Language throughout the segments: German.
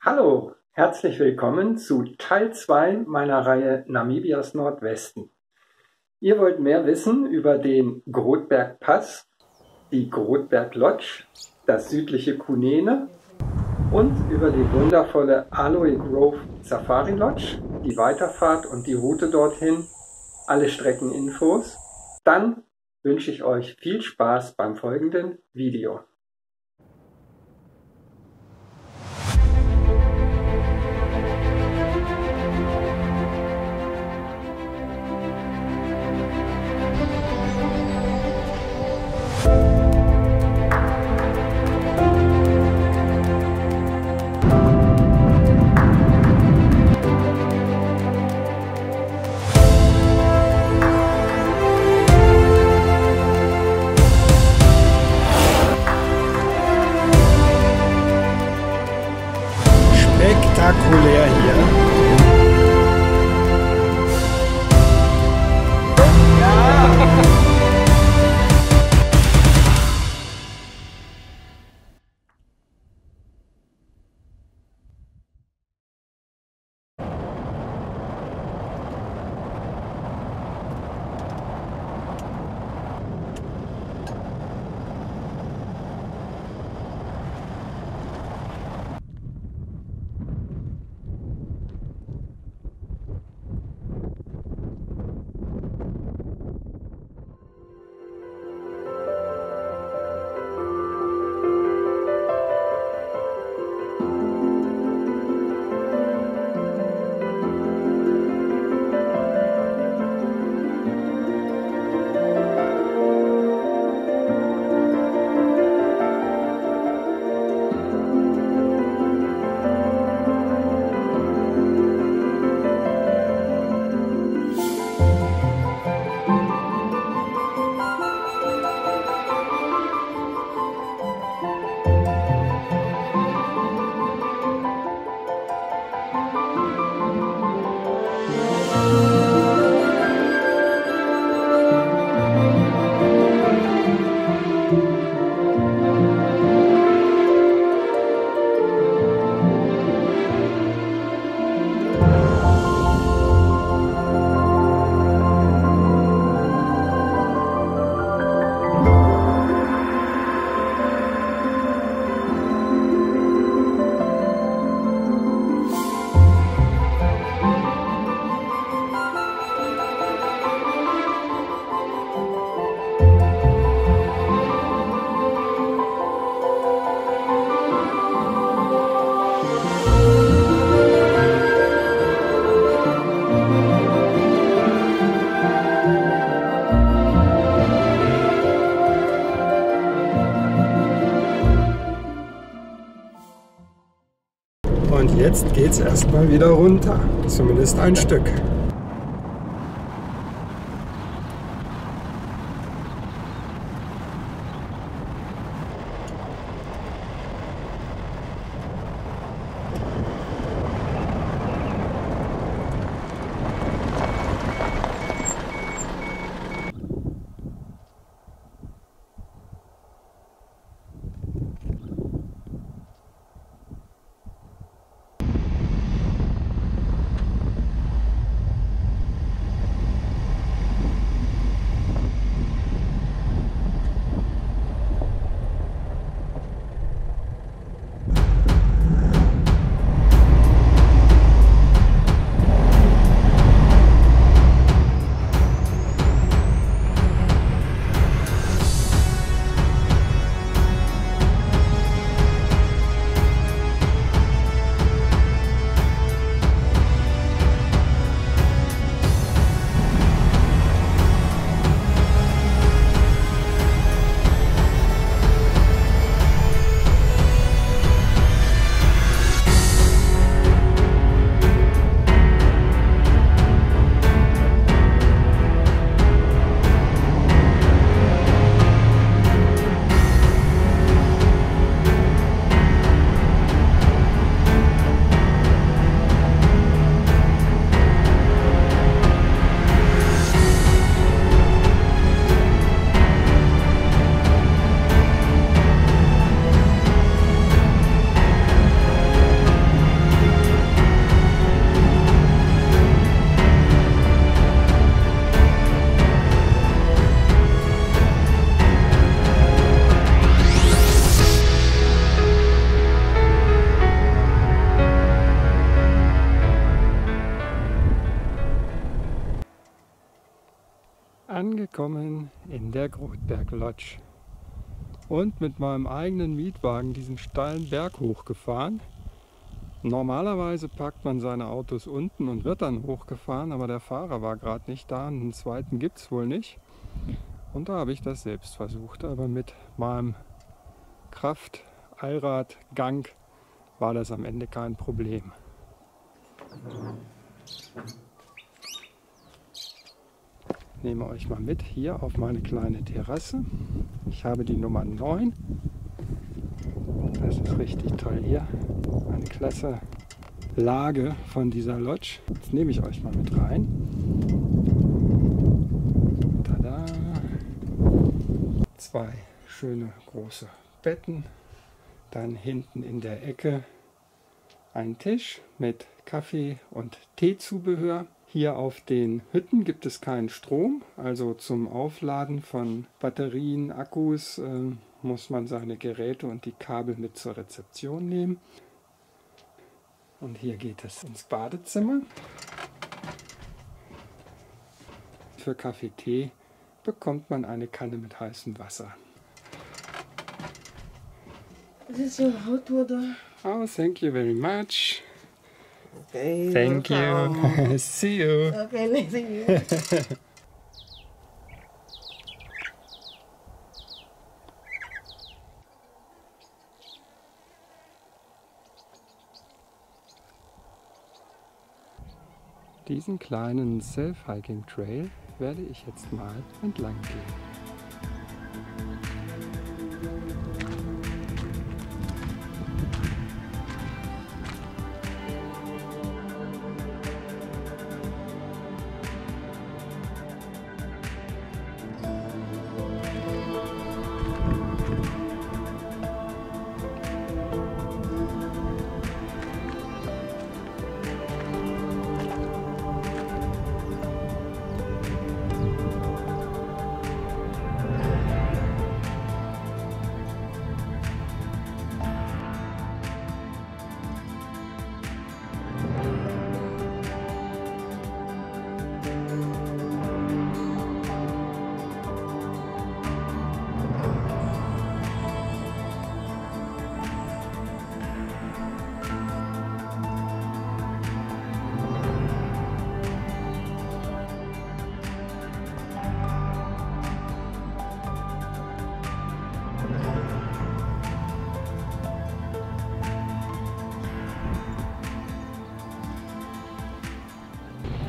Hallo, herzlich willkommen zu Teil 2 meiner Reihe Namibias Nordwesten. Ihr wollt mehr wissen über den Grootberg-Pass, die Grootberg Lodge, das südliche Kunene und über die wundervolle Aloe Grove Safari Lodge, die Weiterfahrt und die Route dorthin, alle Streckeninfos. Dann wünsche ich euch viel Spaß beim folgenden Video. Spektakulär hier. Und jetzt geht's erstmal wieder runter, zumindest ein Stück. angekommen in der Grothberg Lodge und mit meinem eigenen Mietwagen diesen steilen Berg hochgefahren. Normalerweise parkt man seine Autos unten und wird dann hochgefahren, aber der Fahrer war gerade nicht da und einen zweiten gibt es wohl nicht. Und da habe ich das selbst versucht, aber mit meinem Kraft-Allrad-Gang war das am Ende kein Problem. Ich nehme euch mal mit hier auf meine kleine Terrasse. Ich habe die Nummer 9. Das ist richtig toll hier. Eine klasse Lage von dieser Lodge. Jetzt nehme ich euch mal mit rein. Tada! 2 schöne große Betten. Dann hinten in der Ecke ein Tisch mit Kaffee- und Teezubehör. Hier auf den Hütten gibt es keinen Strom, also zum Aufladen von Batterien, Akkus muss man seine Geräte und die Kabel mit zur Rezeption nehmen. Und hier geht es ins Badezimmer. Für Kaffee, Tee bekommt man eine Kanne mit heißem Wasser. This is your hot water. Oh, thank you very much. Okay. Thank welcome. you. See you. Okay, let's see you. Diesen kleinen Self-Hiking-Trail werde ich jetzt mal entlang gehen.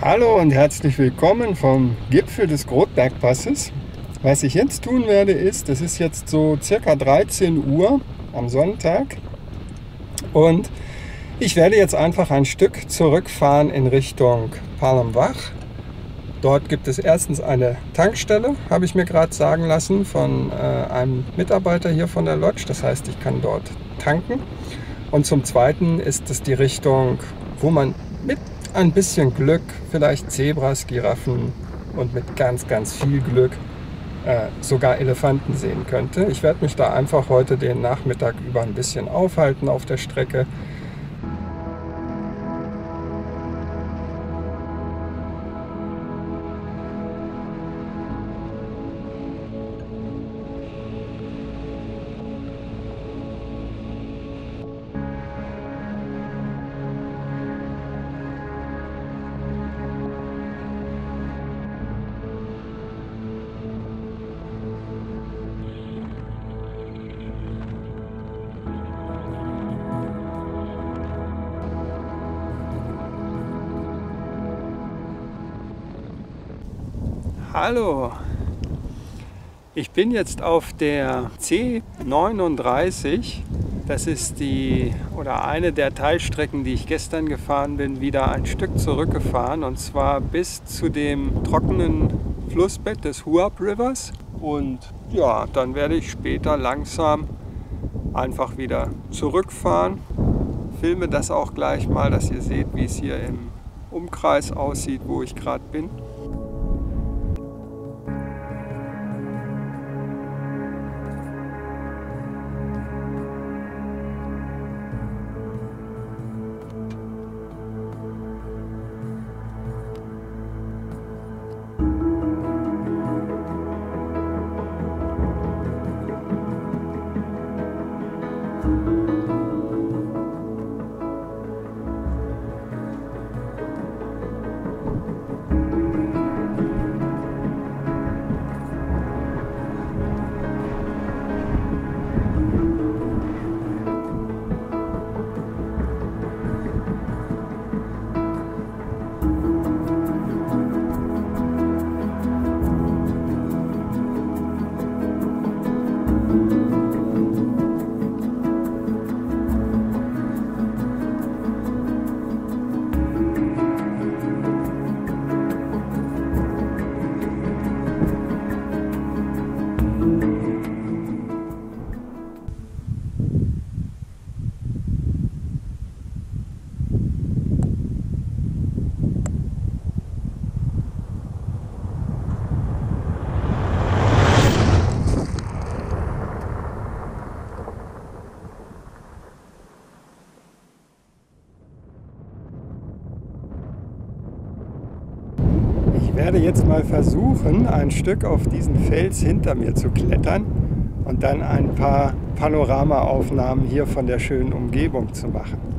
Hallo und herzlich willkommen vom Gipfel des Grothbergpasses. Was ich jetzt tun werde ist, es ist jetzt so circa 13 Uhr am Sonntag und ich werde jetzt einfach ein Stück zurückfahren in Richtung Parlenbach. Dort gibt es erstens eine Tankstelle, habe ich mir gerade sagen lassen von einem Mitarbeiter hier von der Lodge. Das heißt, ich kann dort tanken. Und zum Zweiten ist es die Richtung, wo man mit ein bisschen Glück vielleicht Zebras, Giraffen und mit ganz, ganz viel Glück sogar Elefanten sehen könnte. Ich werde mich da einfach heute den Nachmittag über ein bisschen aufhalten auf der Strecke. Hallo, ich bin jetzt auf der C39. Das ist eine der Teilstrecken, die ich gestern gefahren bin, wieder ein Stück zurückgefahren, und zwar bis zu dem trockenen Flussbett des Huab Rivers. Und ja, dann werde ich später langsam einfach wieder zurückfahren. Filme das auch gleich mal, dass ihr seht, wie es hier im Umkreis aussieht, wo ich gerade bin. werde jetzt mal versuchen, ein Stück auf diesen Fels hinter mir zu klettern und dann ein paar Panoramaaufnahmen hier von der schönen Umgebung zu machen.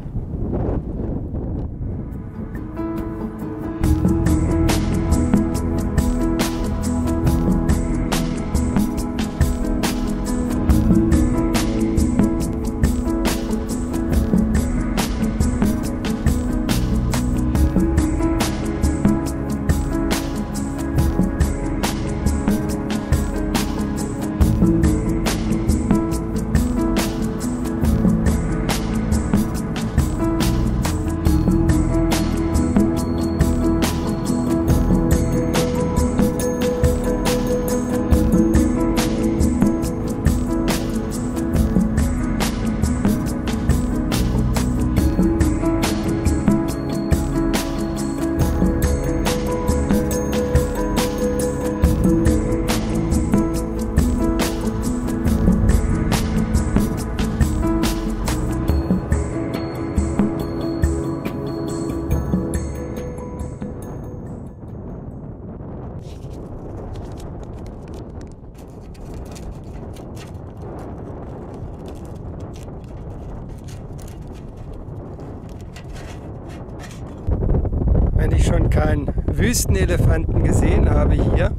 Wenn ich schon keinen Wüstenelefanten gesehen habe hier,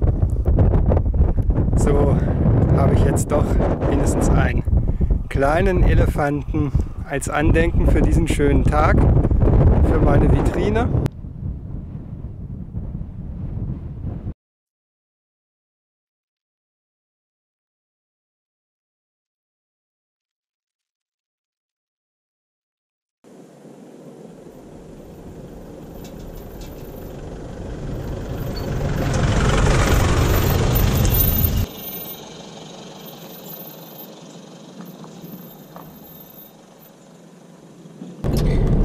so habe ich jetzt doch mindestens einen kleinen Elefanten als Andenken für diesen schönen Tag, für meine Vitrine.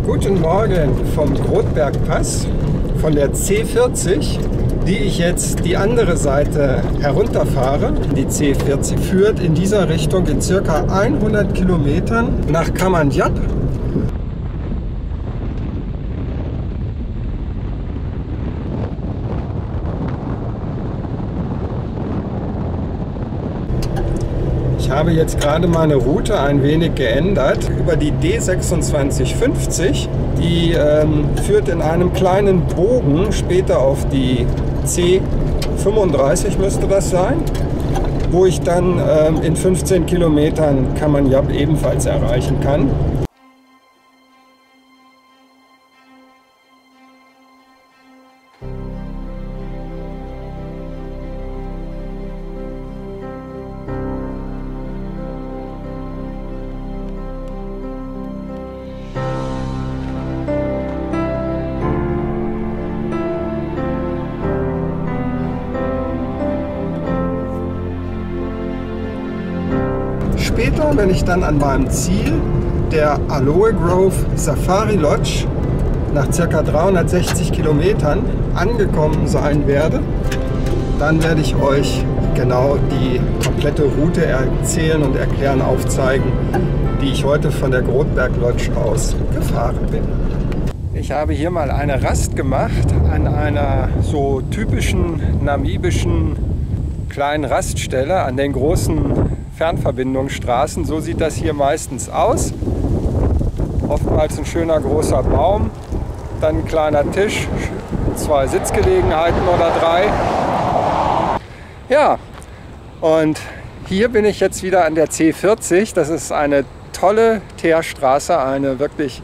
Guten Morgen vom Grotbergpass, von der C40, die ich jetzt die andere Seite herunterfahre. Die C40 führt in dieser Richtung in ca. 100 Kilometern nach Kamanjab. Ich habe jetzt gerade meine Route ein wenig geändert über die D2650. Die führt in einem kleinen Bogen später auf die C35 müsste das sein, wo ich dann in 15 Kilometern Kamanjab ebenfalls erreichen kann. Später, wenn ich dann an meinem Ziel, der Aloe Grove Safari Lodge, nach ca. 360 Kilometern angekommen sein werde, dann werde ich euch genau die komplette Route erzählen und erklären, aufzeigen, die ich heute von der Grotberg Lodge aus gefahren bin. Ich habe hier mal eine Rast gemacht an einer so typischen namibischen kleinen Raststelle an den großen Fernverbindungsstraßen. So sieht das hier meistens aus. Oftmals ein schöner großer Baum, dann ein kleiner Tisch, 2 Sitzgelegenheiten oder 3. Ja, und hier bin ich jetzt wieder an der C40. Das ist eine tolle Teerstraße, eine wirklich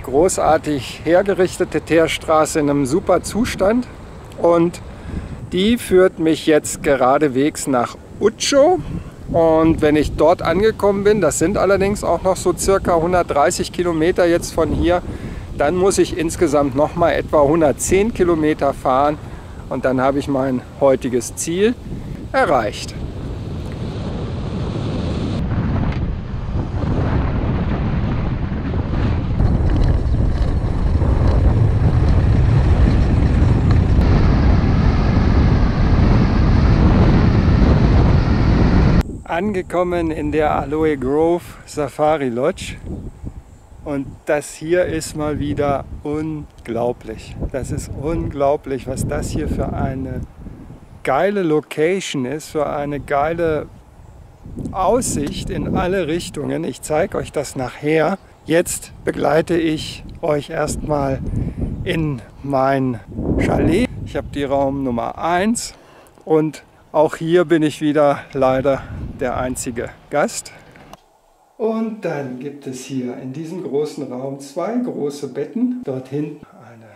großartig hergerichtete Teerstraße in einem super Zustand. Und die führt mich jetzt geradewegs nach Utsjo. Und wenn ich dort angekommen bin, das sind allerdings auch noch so circa 130 Kilometer jetzt von hier, dann muss ich insgesamt noch mal etwa 110 Kilometer fahren und dann habe ich mein heutiges Ziel erreicht. Angekommen in der Aloe Grove Safari Lodge Und das hier ist mal wieder unglaublich. Das ist unglaublich, was das hier für eine geile Location ist, für eine geile Aussicht in alle Richtungen. Ich zeige euch das nachher. Jetzt begleite ich euch erstmal in mein Chalet. Ich habe die Raum Nummer 1 und auch hier bin ich wieder leider der einzige Gast. Und dann gibt es hier in diesem großen Raum 2 große Betten. Dort hinten eine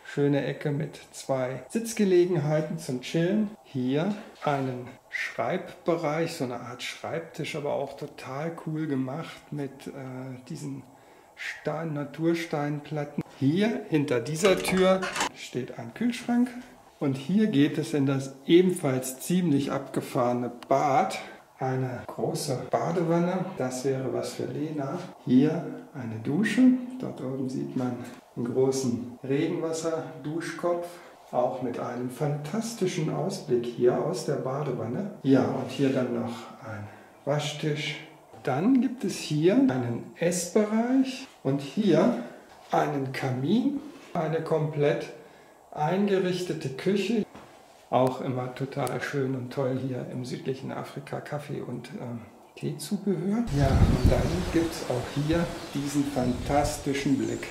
schöne Ecke mit 2 Sitzgelegenheiten zum Chillen. Hier einen Schreibbereich, so eine Art Schreibtisch, aber auch total cool gemacht mit diesen Natursteinplatten. Hier hinter dieser Tür steht ein Kühlschrank. Und hier geht es in das ebenfalls ziemlich abgefahrene Bad. Eine große Badewanne, das wäre was für Lena. Hier eine Dusche, dort oben sieht man einen großen Regenwasser-Duschkopf, auch mit einem fantastischen Ausblick hier aus der Badewanne. Ja, und hier dann noch ein Waschtisch. Dann gibt es hier einen Essbereich und hier einen Kamin, eine komplett eingerichtete Küche. Auch immer total schön und toll hier im südlichen Afrika Kaffee- und Teezubehör. Ja, und dann gibt es auch hier diesen fantastischen Blick.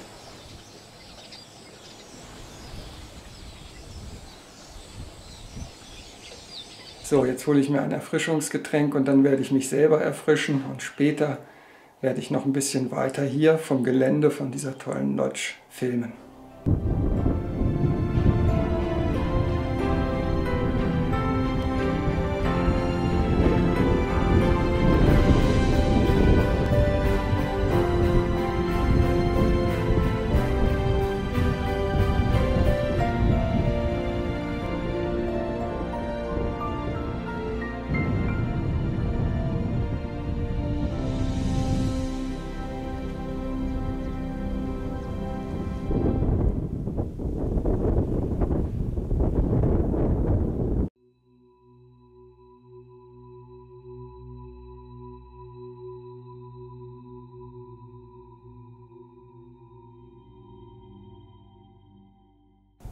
So, jetzt hole ich mir ein Erfrischungsgetränk und dann werde ich mich selber erfrischen und später werde ich noch ein bisschen weiter hier vom Gelände von dieser tollen Lodge filmen.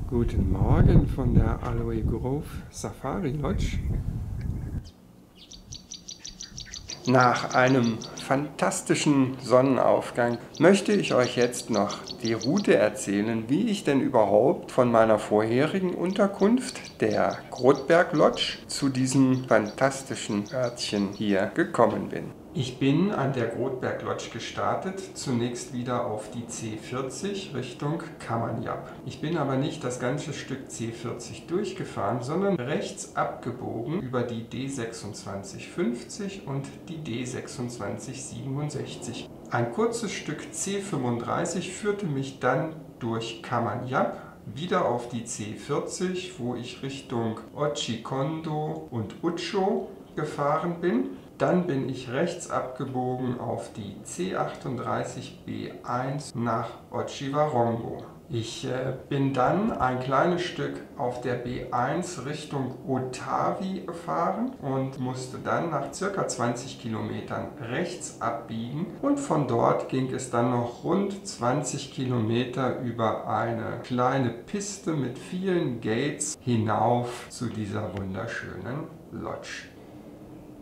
Guten Morgen von der Aloe Grove Safari Lodge. Nach einem fantastischen Sonnenaufgang möchte ich euch jetzt noch die Route erzählen, wie ich denn überhaupt von meiner vorherigen Unterkunft, der Grothberg Lodge, zu diesem fantastischen Örtchen hier gekommen bin. Ich bin an der Grothberg Lodge gestartet, zunächst wieder auf die C40 Richtung Kamanyap. Ich bin aber nicht das ganze Stück C40 durchgefahren, sondern rechts abgebogen über die D2650 und die D2667. Ein kurzes Stück C35 führte mich dann durch Kamanyap wieder auf die C40, wo ich Richtung Otjikondo und Utsho gefahren bin. Dann bin ich rechts abgebogen auf die C38B1 nach Otjiwarongo. Ich bin dann ein kleines Stück auf der B1 Richtung Otavi gefahren und musste dann nach ca. 20 Kilometern rechts abbiegen. Und von dort ging es dann noch rund 20 Kilometer über eine kleine Piste mit vielen Gates hinauf zu dieser wunderschönen Lodge.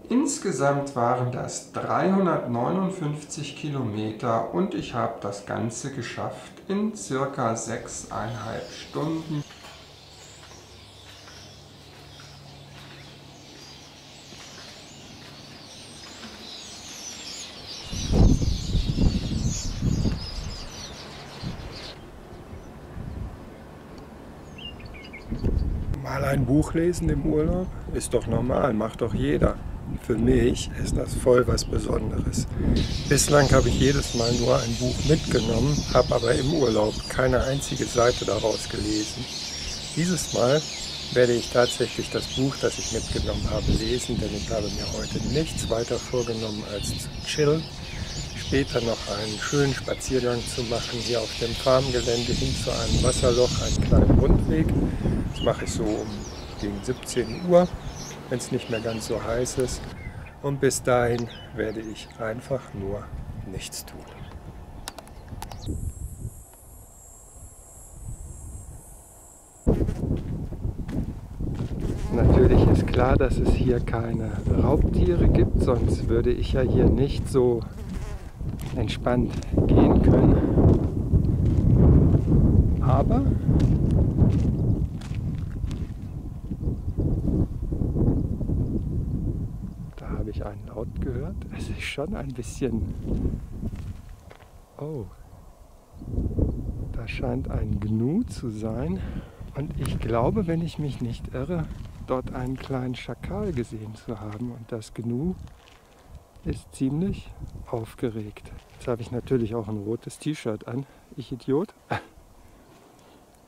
Insgesamt waren das 359 Kilometer und ich habe das Ganze geschafft in circa 6,5 Stunden. Mal ein Buch lesen im Urlaub ist doch normal, macht doch jeder. Für mich ist das voll was Besonderes. Bislang habe ich jedes Mal nur ein Buch mitgenommen, habe aber im Urlaub keine einzige Seite daraus gelesen. Dieses Mal werde ich tatsächlich das Buch, das ich mitgenommen habe, lesen, denn ich habe mir heute nichts weiter vorgenommen als zu chillen. Später noch einen schönen Spaziergang zu machen, hier auf dem Farmgelände hin zu einem Wasserloch, einen kleinen Rundweg. Das mache ich so gegen 17 Uhr. Wenn es nicht mehr ganz so heiß ist. Und bis dahin werde ich einfach nur nichts tun. klar, dass es hier keine Raubtiere gibt, sonst würde ich ja hier nicht so entspannt gehen können. Aber da habe ich einen Laut gehört. Es ist schon ein bisschen... Oh, da scheint ein Gnu zu sein. Und ich glaube, wenn ich mich nicht irre, dort einen kleinen Schakal gesehen zu haben. Und das Gnu ist ziemlich aufgeregt. Jetzt habe ich natürlich auch ein rotes T-Shirt an. Ich Idiot.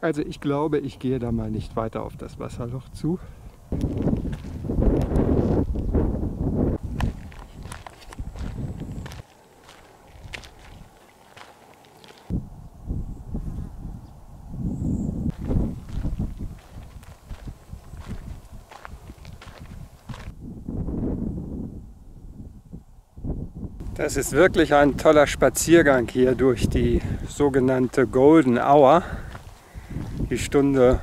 Also ich glaube, ich gehe da mal nicht weiter auf das Wasserloch zu. Das ist wirklich ein toller Spaziergang hier durch die sogenannte Golden Hour. Die Stunde,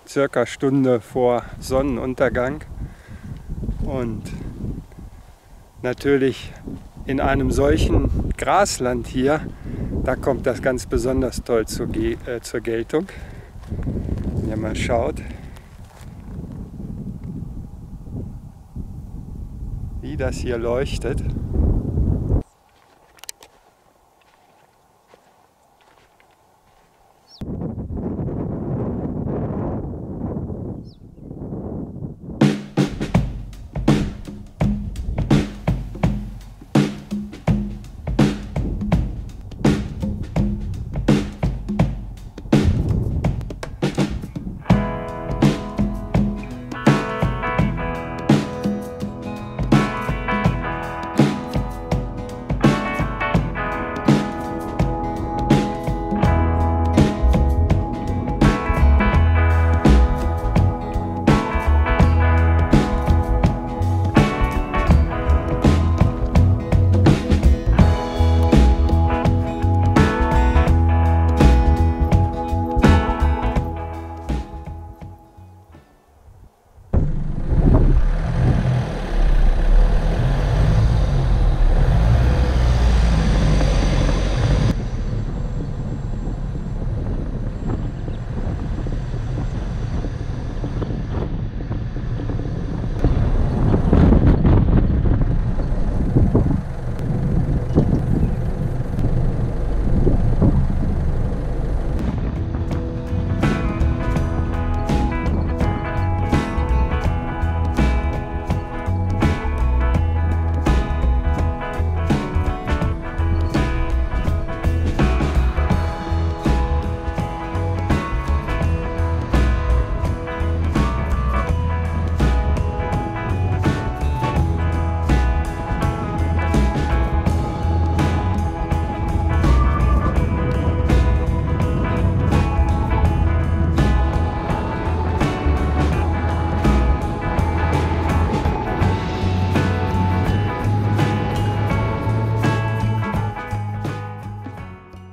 circa Stunde vor Sonnenuntergang. Und natürlich in einem solchen Grasland hier, da kommt das ganz besonders toll zur Geltung. Wenn ihr mal schaut, wie das hier leuchtet.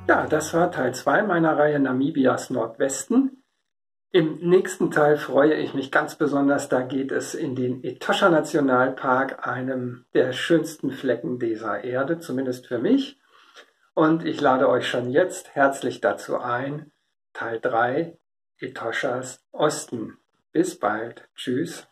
Ja, das war Teil 2 meiner Reihe Namibias Nordwesten. Im nächsten Teil freue ich mich ganz besonders, da geht es in den Etosha Nationalpark, einem der schönsten Flecken dieser Erde, zumindest für mich. Und ich lade euch schon jetzt herzlich dazu ein, Teil 3, Etoshas Osten. Bis bald. Tschüss.